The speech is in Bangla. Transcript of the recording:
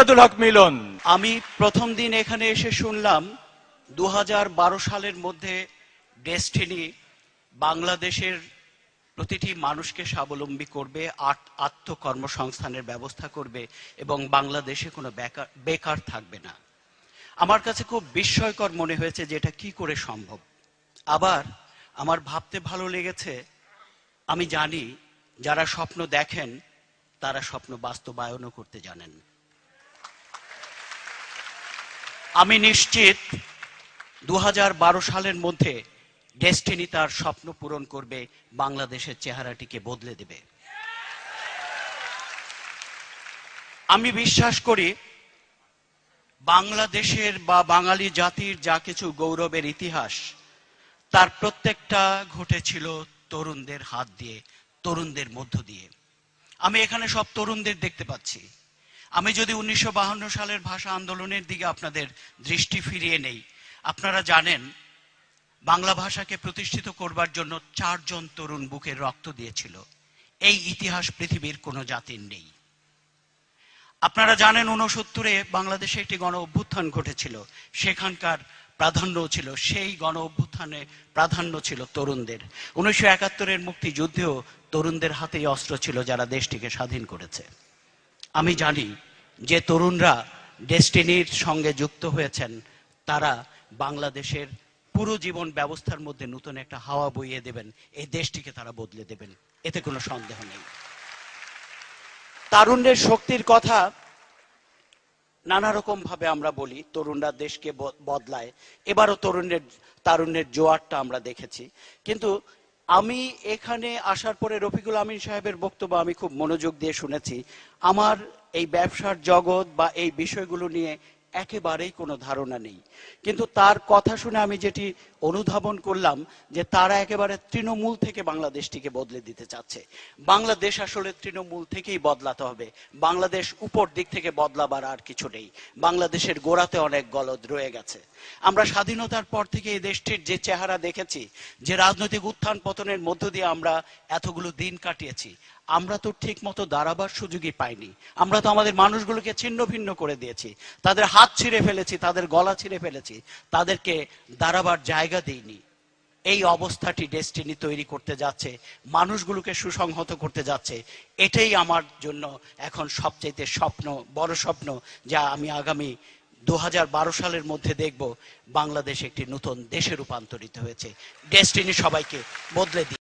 ইমদাদুল হক মিলন। আমি প্রথম দিন এখানে এসে শুনলাম 2012 সালের মধ্যে ডেস্টিনি বাংলাদেশের প্রতিটি মানুষকে স্বাবলম্বী করবে, আত্মকর্মসংস্থানের ব্যবস্থা করবে এবং বাংলাদেশে কোনো বেকার থাকবে না। আমার কাছে খুব বিস্ময়কর মনে হয়েছে যে এটা কি করে সম্ভব। আবার আমার ভাবতে ভালো লেগেছে, আমি জানি যারা স্বপ্ন দেখেন তারা স্বপ্ন বাস্তবায়নও করতে জানেন। আমি নিশ্চিত 2012 সালের মধ্যে ডেস্টিনি তার স্বপ্ন পূরণ করবে, বাংলাদেশের চেহারাটিকে বদলে দেবে। আমি বিশ্বাস করি বাংলাদেশের বা বাঙালি জাতির যা কিছু গৌরবের ইতিহাস, তার প্রত্যেকটা ঘটেছিল তরুণদের হাত দিয়ে, তরুণদের মধ্য দিয়ে। আমি এখানে সব তরুণদের দেখতে পাচ্ছি। আমি যদি 1952 সালের ভাষা আন্দোলনের দিকে আপনাদের দৃষ্টি ফিরিয়ে নেই, আপনারা জানেন বাংলা ভাষাকে প্রতিষ্ঠিত করবার জন্য 4 জন তরুণ বুকের রক্ত দিয়েছিল। এই ইতিহাস পৃথিবীর কোনো জাতির নেই। আপনারা জানেন 69-এ বাংলাদেশে একটি গণ অভ্যুত্থান ঘটেছিল, সেখানকার প্রাধান্য ছিল, সেই গণ অভ্যুত্থানে প্রাধান্য ছিল তরুণদের। 1971-এর মুক্তিযুদ্ধেও তরুণদের হাতেই অস্ত্র ছিল, যারা দেশটিকে স্বাধীন করেছে। আমি জানি যে তরুণরা ডেস্টিনির সঙ্গে যুক্ত হয়েছেন, তারা বাংলাদেশের পুরো জীবন ব্যবস্থার মধ্যে নতুন একটা হাওয়া বইয়ে দেবেন, এই দেশটিকে তারা বদলে দেবেন, এতে কোনো সন্দেহ নেই। তারুণ্যের শক্তির কথা নানা রকম ভাবে আমরা বলি, তরুণরা দেশকে বদলায়। এবারও তারুণ্যের জোয়ারটা আমরা দেখেছি। কিন্তু আমি এখানে আসার পরে রফিকুল আমিন সাহেবের বক্তব্য আমি খুব মনোযোগ দিয়ে শুনেছি। আমার এই ব্যবসার জগৎ বা এই বিষয়গুলো নিয়ে একেবারেই কোনো ধারণা নেই, কিন্তু তার কথা শুনে আমি যেটি অনুধাবন করলাম যে তারা একেবারে তৃণমূল থেকে বাংলাদেশটিকে বদলে দিতে চাচ্ছে। বাংলাদেশ আসলে তৃণমূল থেকেই বদলাতে হবে, বাংলাদেশ উপর দিক থেকে বদলাবার আর কিছু নেই। বাংলাদেশের গোড়াতে অনেক গলদ রয়ে গেছে। আমরা স্বাধীনতার পর থেকে এই দেশটির যে চেহারা দেখেছি, যে রাজনৈতিক উত্থান পতনের মধ্য দিয়ে আমরা এতগুলো দিন কাটিয়েছি, আমরা তো ঠিক মতো দাঁড়াবার সুযোগই পাইনি। আমরা তো আমাদের মানুষগুলোকে ছিন্ন ভিন্ন করে দিয়েছি, তাদের হাত ছিঁড়ে ফেলেছি, তাদের গলা ছিঁড়ে ফেলেছি, তাদেরকে দাঁড়াবার জায়গা দিইনি। এই অবস্থাটি ডেস্টিনি তৈরি করতে যাচ্ছে, মানুষগুলোকে সুসংহত করতে যাচ্ছে। এটাই আমার জন্য এখন সবচেয়ে বড় স্বপ্ন, যা আমি আগামী 2012 সালের মধ্যে দেখব বাংলাদেশ একটি নতুন দেশে রূপান্তরিত হয়েছে। ডেস্টিনি সবাইকে বদলে দিচ্ছে।